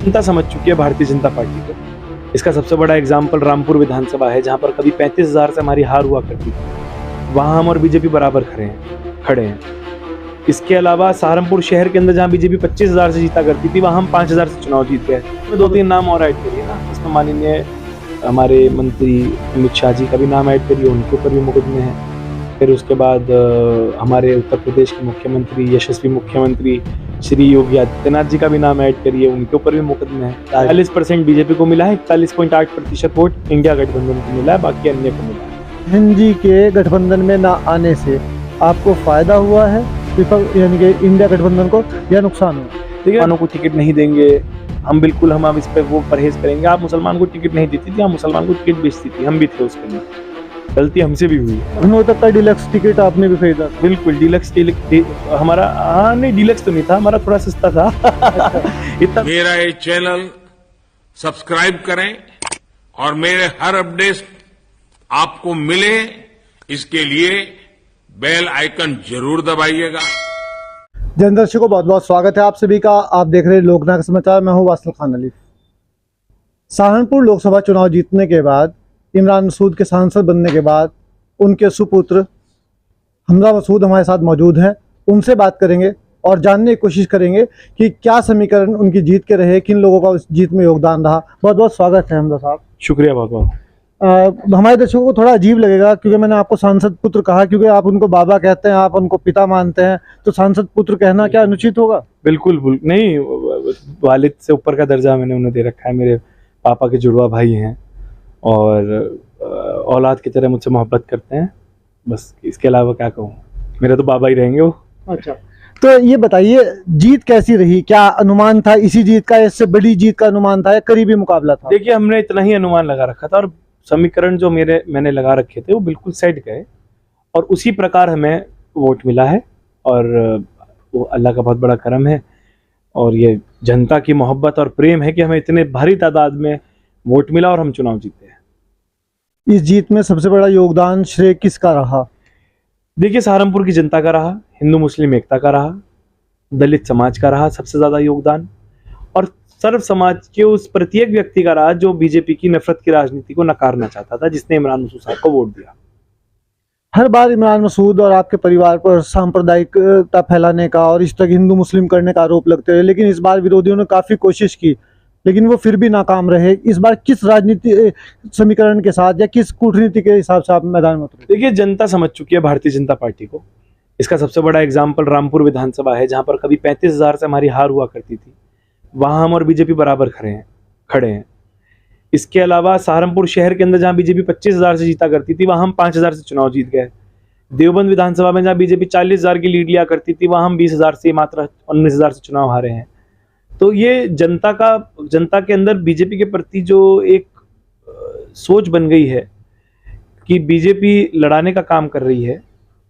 जनता समझ चुकी है भारतीय जनता पार्टी को। इसका सबसे बड़ा एग्जाम्पल रामपुर विधानसभा है, जहां पर कभी 35,000 से हमारी हार हुआ करती थी। वहां हम और बीजेपी बराबर खड़े हैं। इसके अलावा सहारनपुर शहर के अंदर जहां बीजेपी 25,000 से जीता करती थी, वहां हम 5,000 से चुनाव जीत गए। तो 2-3 नाम और ऐड करिए ना, इसमें माननीय हमारे मंत्री अमित शाह जी का भी नाम ऐड करिए, उनके ऊपर भी मुकदमे हैं। फिर उसके बाद हमारे उत्तर प्रदेश के मुख्यमंत्री, यशस्वी मुख्यमंत्री श्री योगी आदित्यनाथ जी का भी नाम ऐड करिए, उनके ऊपर भी मुकदमे हैं। 40% बीजेपी को मिला है, 41.8% वोट इंडिया गठबंधन को मिला है, बाकी अन्य को मिला है। एनडीए के गठबंधन में ना आने से आपको फायदा हुआ है यानी कि इंडिया गठबंधन को, या नुकसान हुआ? मुसलमानों को टिकट नहीं देंगे हम, बिल्कुल हम इस पर वो परहेज करेंगे। आप मुसलमान को टिकट नहीं देती थी, आप मुसलमान को टिकट बेचती थी, हम भी थे उसके अंदर, गलती हमसे भी हुई है। उन्होंने तक का डिलक्स टिकट आपने भी खरीदा? बिल्कुल, डिलक्स हमारा नहीं, डिलक्स तो नहीं था हमारा, थोड़ा सस्ता था। इतना मेरा ये चैनल सब्सक्राइब करें और मेरे हर अपडेट आपको मिले, इसके लिए बेल आइकन जरूर दबाइएगा। जन दर्शकों को बहुत बहुत स्वागत है आप सभी का। आप देख रहे हैं लोकनायक समाचार, मैं हूं वासिल खान अली। सहारनपुर लोकसभा चुनाव जीतने के बाद, इमरान मसूद के सांसद बनने के बाद, उनके सुपुत्र हमजा मसूद हमारे साथ मौजूद हैं। उनसे बात करेंगे और जानने की कोशिश करेंगे कि क्या समीकरण उनकी जीत के रहे, किन लोगों का उस जीत में योगदान रहा। बहुत बहुत स्वागत है हमजा साहब। शुक्रिया बहुत बहुत। हमारे दर्शकों को थोड़ा अजीब लगेगा क्योंकि मैंने आपको सांसद पुत्र कहा, क्योंकि आप उनको बाबा कहते हैं, आप उनको पिता मानते हैं, तो सांसद पुत्र कहना क्या अनुचित होगा? बिल्कुल नहीं, वालिद से ऊपर का दर्जा मैंने उन्हें दे रखा है। मेरे पापा के जुड़वा भाई हैं और औलाद की तरह मुझसे मोहब्बत करते हैं, बस इसके अलावा क्या कहूँ, मेरे तो बाबा ही रहेंगे वो। अच्छा, तो ये बताइए जीत कैसी रही? क्या अनुमान था इसी जीत का, इससे बड़ी जीत का अनुमान था या करीबी मुकाबला था? देखिए, हमने इतना ही अनुमान लगा रखा था और समीकरण जो मैंने लगा रखे थे वो बिल्कुल सेट गए और उसी प्रकार हमें वोट मिला है। और वो अल्लाह का बहुत बड़ा करम है और ये जनता की मोहब्बत और प्रेम है कि हमें इतने भारी तादाद में वोट मिला और हम चुनाव जीते हैं। इस जीत में सबसे बड़ा योगदान श्रेय किसका रहा? देखिए, सहारनपुर की जनता का रहा, हिंदू मुस्लिम एकता का रहा, दलित समाज का रहा सबसे ज्यादा योगदान, और सर्व समाज के उस प्रत्येक व्यक्ति का रहा जो बीजेपी की नफरत की राजनीति को नकारना चाहता था, जिसने इमरान मसूद साहब को वोट दिया। हर बार इमरान मसूद और आपके परिवार पर सांप्रदायिकता फैलाने का और इस तक हिंदू मुस्लिम करने का आरोप लगते रहे, लेकिन इस बार विरोधियों ने काफी कोशिश की लेकिन वो फिर भी नाकाम रहे। इस बार किस राजनीति समीकरण के साथ या किस कूटनीति के हिसाब से आप मैदान में उतरे? देखिए, जनता समझ चुकी है भारतीय जनता पार्टी को। इसका सबसे बड़ा एग्जाम्पल रामपुर विधानसभा है, जहां पर कभी 35,000 से हमारी हार हुआ करती थी, वहां हम और बीजेपी बराबर खड़े हैं। इसके अलावा सहारनपुर शहर के अंदर जहां बीजेपी 25,000 से जीता करती थी, वहां हम 5,000 से चुनाव जीत गए। देवबंद विधानसभा में जहां बीजेपी 40,000 की लीड लिया करती थी, वहां हम 20,000 से मात्र 19,000 से चुनाव हारे हैं। तो ये जनता के अंदर बीजेपी के प्रति जो एक सोच बन गई है कि बीजेपी लड़ाने का काम कर रही है,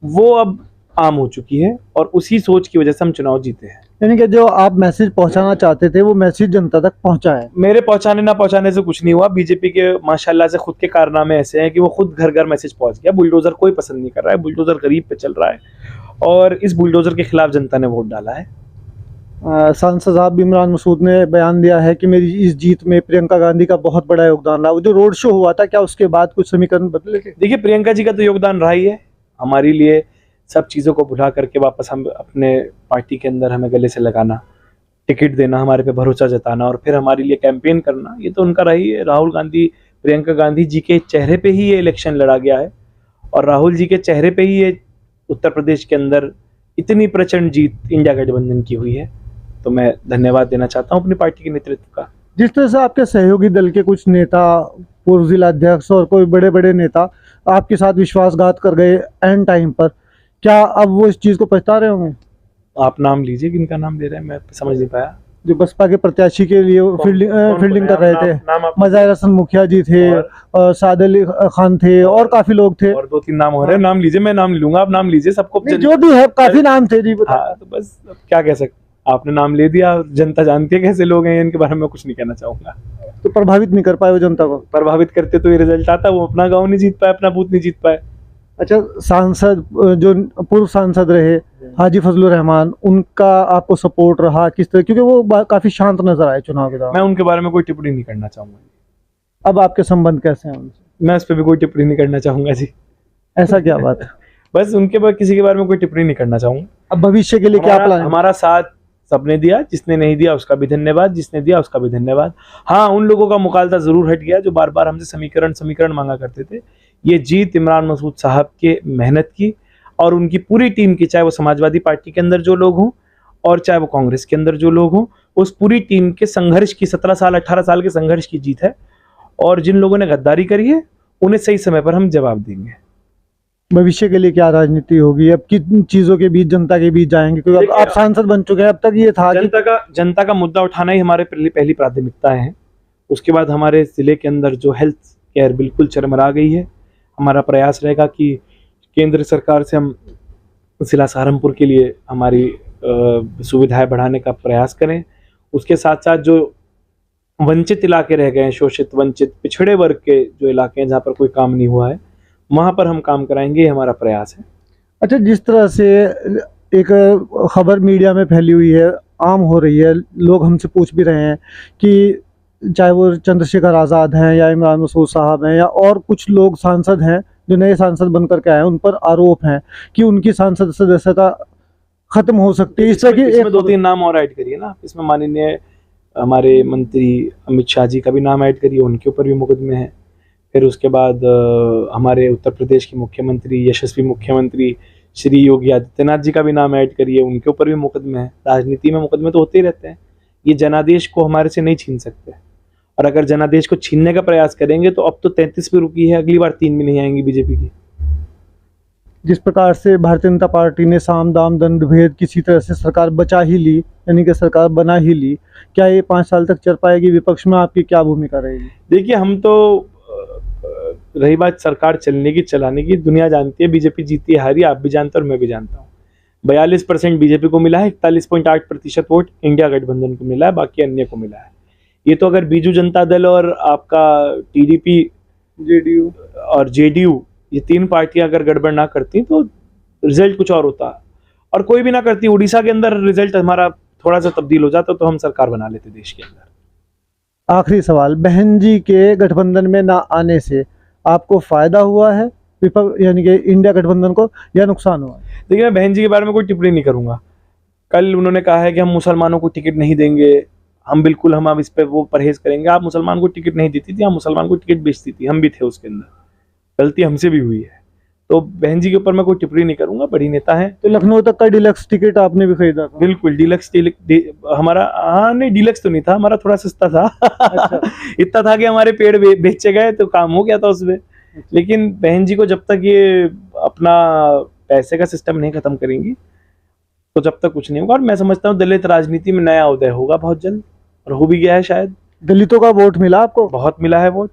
वो अब आम हो चुकी है और उसी सोच की वजह से हम चुनाव जीते हैं। यानी कि जो आप मैसेज पहुंचाना चाहते थे वो मैसेज जनता तक पहुंचा है? मेरे पहुंचाने ना पहुंचाने से कुछ नहीं हुआ। बीजेपी के माशाल्लाह से खुद के कारनामे ऐसे हैं कि वो खुद घर घर मैसेज पहुंच गया। बुलडोजर कोई पसंद नहीं कर रहा है, बुलडोजर गरीब पे चल रहा है और इस बुलडोजर के खिलाफ जनता ने वोट डाला है। सांसद साहब इमरान मसूद ने बयान दिया है कि मेरी इस जीत में प्रियंका गांधी का बहुत बड़ा योगदान रहा। वो जो रोड शो हुआ था, क्या उसके बाद कुछ समीकरण बदले? देखिए, प्रियंका जी का तो योगदान रहा ही है हमारे लिए। सब चीज़ों को भुला करके वापस हम अपने पार्टी के अंदर हमें गले से लगाना, टिकट देना, हमारे पे भरोसा जताना और फिर हमारे लिए कैंपेन करना, ये तो उनका रही है। राहुल गांधी, प्रियंका गांधी जी के चेहरे पे ही ये इलेक्शन लड़ा गया है और राहुल जी के चेहरे पे ही ये उत्तर प्रदेश के अंदर इतनी प्रचंड जीत इंडिया गठबंधन की हुई है। तो मैं धन्यवाद देना चाहता हूँ अपनी पार्टी के नेतृत्व का। जिस तरह से आपके सहयोगी दल के कुछ नेता, पूर्व जिला अध्यक्ष और कोई बड़े बड़े नेता आपके साथ विश्वासघात कर गए एंड टाइम पर, क्या अब वो इस चीज को पछता रहे होंगे? आप नाम लीजिए, किनका नाम ले रहे हैं, मैं समझ नहीं पाया। जो बसपा के प्रत्याशी के लिए फील्डिंग कर रहे थे, मज़ाहिर हसन मुखिया जी थे और साद अली खान थे और काफी लोग थे, और 2-3 नाम हो रहे हैं। नाम लीजिए, मैं नाम लूंगा, आप नाम लीजिए, सबको जो भी है काफी नाम थे जी। हाँ, तो बस अब क्या कह सकते, आपने नाम ले दिया, जनता जानती है कैसे लोग हैं, इनके बारे में कुछ नहीं कहना चाहूंगा। तो प्रभावित नहीं कर पाए वो जनता को? प्रभावित करते तो ये रिजल्ट आता, वो अपना गांव नहीं जीत पाए, अपना बूथ नहीं जीत पाए। अच्छा, सांसद जो पूर्व सांसद रहे हाजी फजलुर रहमान, उनका आपको सपोर्ट रहा किस तरह, क्योंकि वो काफी शांत नजर आए चुनाव के दौरान। मैं उनके बारे में कोई टिप्पणी नहीं करना चाहूंगा। अब आपके संबंध कैसे हैं उनसे? मैं उस पर भी कोई टिप्पणी नहीं करना चाहूंगा जी। ऐसा क्या बात है? बस उनके बाद किसी के बारे में कोई टिप्पणी नहीं करना चाहूंगा। अब भविष्य के लिए क्या प्लान है? हमारा साथ सबने दिया, जिसने नहीं दिया उसका भी धन्यवाद, जिसने दिया उसका भी धन्यवाद। हाँ, उन लोगों का मुकालता जरूर हट गया जो बार बार हमसे समीकरण मांगा करते थे। ये जीत इमरान मसूद साहब के मेहनत की और उनकी पूरी टीम की, चाहे वो समाजवादी पार्टी के अंदर जो लोग हों और चाहे वो कांग्रेस के अंदर जो लोग हों, उस पूरी टीम के संघर्ष की, 17 साल 18 साल के संघर्ष की जीत है। और जिन लोगों ने गद्दारी करी है उन्हें सही समय पर हम जवाब देंगे। भविष्य के लिए क्या राजनीति होगी? अब किन चीजों के बीच, जनता के बीच जाएंगे? क्योंकि अब आप सांसद बन चुके हैं। अब तक ये था जनता का मुद्दा उठाना ही हमारे पहली प्राथमिकता है। उसके बाद हमारे जिले के अंदर जो हेल्थ केयर बिल्कुल चरमरा गई है, हमारा प्रयास रहेगा कि केंद्र सरकार से हम जिला सहारनपुर के लिए हमारी सुविधाएं बढ़ाने का प्रयास करें। उसके साथ साथ जो वंचित इलाके रह गए हैं, शोषित वंचित पिछड़े वर्ग के जो इलाके हैं जहाँ पर कोई काम नहीं हुआ है, वहाँ पर हम काम कराएंगे, ये हमारा प्रयास है। अच्छा, जिस तरह से एक खबर मीडिया में फैली हुई है, आम हो रही है, लोग हमसे पूछ भी रहे हैं कि चाहे वो चंद्रशेखर आज़ाद हैं या इमरान मसूद साहब हैं या और कुछ लोग सांसद हैं जो नए सांसद बनकर के आए हैं, उन पर आरोप हैं कि उनकी सांसद सदस्यता खत्म हो सकती है। इस तरह की इसमें 2-3 नाम और ऐड करिए ना। इसमें माननीय हमारे मंत्री अमित शाह जी का भी नाम ऐड करिए, उनके ऊपर भी मुकदमे हैं। फिर उसके बाद हमारे उत्तर प्रदेश के मुख्यमंत्री, यशस्वी मुख्यमंत्री श्री योगी आदित्यनाथ जी का भी नाम ऐड करिए, उनके ऊपर भी मुकदमे हैं। राजनीति में मुकदमे तो होते ही रहते हैं। ये जनादेश को हमारे से नहीं छीन सकते, और अगर जनादेश को छीनने का प्रयास करेंगे तो अब तो 33 पे रुकी है, अगली बार 3 भी नहीं आएंगी बीजेपी की। जिस प्रकार से भारतीय जनता पार्टी ने साम दाम दंड भेद किसी तरह से सरकार बचा ही ली, यानी कि सरकार बना ही ली, क्या ये 5 साल तक चल पाएगी? विपक्ष में आपकी क्या भूमिका रहेगी? देखिए, हम तो रही बात सरकार चलने की, चलाने की, दुनिया जानती है बीजेपी जीती है हारी, आप भी जानते हैं और मैं भी जानता हूँ। 42% बीजेपी को मिला है, 41.8% वोट इंडिया गठबंधन को मिला है, बाकी अन्य को मिला है। ये तो अगर बीजू जनता दल और आपका टीडीपी, जेडीयू और जेडीयू, ये 3 पार्टियां अगर गड़बड़ ना करती तो रिजल्ट कुछ और होता, और कोई भी ना करती, उड़ीसा के अंदर रिजल्ट हमारा थोड़ा सा तब्दील हो जाता तो हम सरकार बना लेते देश के अंदर। आखिरी सवाल, बहन जी के गठबंधन में ना आने से आपको फायदा हुआ है यानी कि इंडिया गठबंधन को, या नुकसान हुआ है? देखिए, मैं बहन जी के बारे में कोई टिप्पणी नहीं करूंगा। कल उन्होंने कहा है कि हम मुसलमानों को टिकट नहीं देंगे, हम बिल्कुल हम इस पे वो परहेज करेंगे। आप मुसलमान को टिकट नहीं देती थी, हम मुसलमान को टिकट बेचती थी, हम भी थे उसके अंदर, गलती हमसे भी हुई है। तो बहन जी के ऊपर मैं कोई टिप्पणी नहीं करूंगा, बड़ी नेता है। तो लखनऊ तक का डिलक्स टिकट आपने भी खरीदा था? बिल्कुल, डिलक्स हमारा, हाँ नहीं, डिलक्स तो नहीं था हमारा, थोड़ा सस्ता था। अच्छा। इतना था कि हमारे पेड़ बेचे गए तो काम हो गया था उसमें। लेकिन बहन जी को जब तक ये अपना पैसे का सिस्टम नहीं खत्म करेंगी तो जब तक कुछ नहीं होगा। और मैं समझता हूँ दलित राजनीति में नया उदय होगा बहुत जल्द, और हो भी गया है शायद। दलितों का वोट मिला आपको? बहुत मिला है वोट।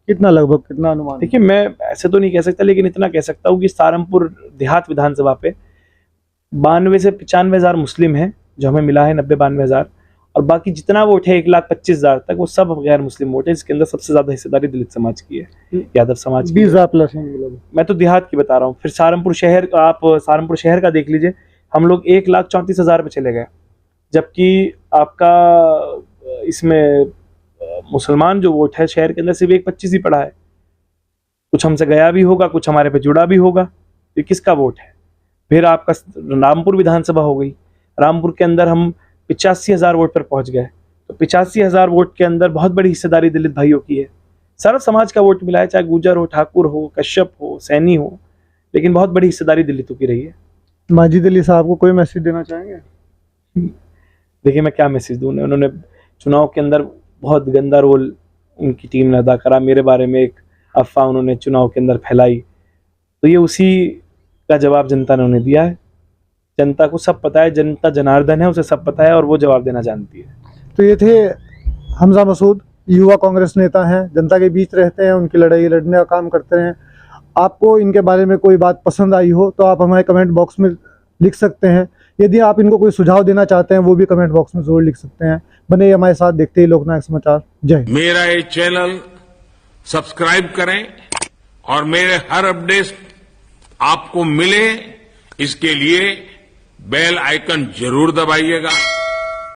कितना, लगभग कितना अनुमान? देखिए, मैं ऐसे तो नहीं कह सकता, लेकिन इतना कह सकता हूँ कि सहारनपुर देहात विधानसभा पे 92 से 95 हजार मुस्लिम हैं जो हमें मिला है, 90-92 हजार, और बाकी जितना वोट है 1,25,000 तक, वो सब गैर मुस्लिम वोट है, जिसके अंदर सबसे ज्यादा हिस्सेदारी दलित समाज की है, यादव समाज की। 20,000 प्लस। मैं तो देहात की बता रहा हूँ। फिर सहारनपुर शहर, आप सहारनपुर शहर का देख लीजिए, हम लोग 1,34,000 पे चले गए, जबकि आपका इसमें मुसलमान जो वोट है शहर के अंदर सिर्फ 1,25 ही पड़ा है। कुछ हमसे गया भी होगा, कुछ हमारे पे जुड़ा भी होगा, ये किसका वोट है? फिर आपका रामपुर विधानसभा हो गई, रामपुर के अंदर हम 85,000 वोट पर पहुंच गए। तो 85,000 वोट के अंदर बहुत बड़ी हिस्सेदारी दलित भाइयों की है। सर्व समाज का वोट मिला है, चाहे गुजर हो, ठाकुर हो, कश्यप हो, सैनी हो, लेकिन बहुत बड़ी हिस्सेदारी दलितों की रही है। माजिद अली साहब को कोई मैसेज देना चाहेंगे? देखिए, मैं क्या मैसेज दूं, उन्होंने चुनाव के अंदर बहुत गंदा रोल उनकी टीम ने अदा करा। मेरे बारे में एक अफवाह उन्होंने चुनाव के अंदर फैलाई, तो ये उसी का जवाब जनता ने उन्हें दिया है। जनता को सब पता है, जनता जनार्दन है, उसे सब पता है और वो जवाब देना जानती है। तो ये थे हमजा मसूद, युवा कांग्रेस नेता हैं, जनता के बीच रहते हैं, उनकी लड़ाई लड़ने का काम करते हैं। आपको इनके बारे में कोई बात पसंद आई हो तो आप हमारे कमेंट बॉक्स में लिख सकते हैं। यदि आप इनको कोई सुझाव देना चाहते हैं वो भी कमेंट बॉक्स में जरूर लिख सकते हैं। बने हमारे साथ, देखते ही लोकनायक समाचार। जय हिंद। मेरा ये चैनल सब्सक्राइब करें और मेरे हर अपडेट आपको मिले, इसके लिए बेल आइकन जरूर दबाइएगा।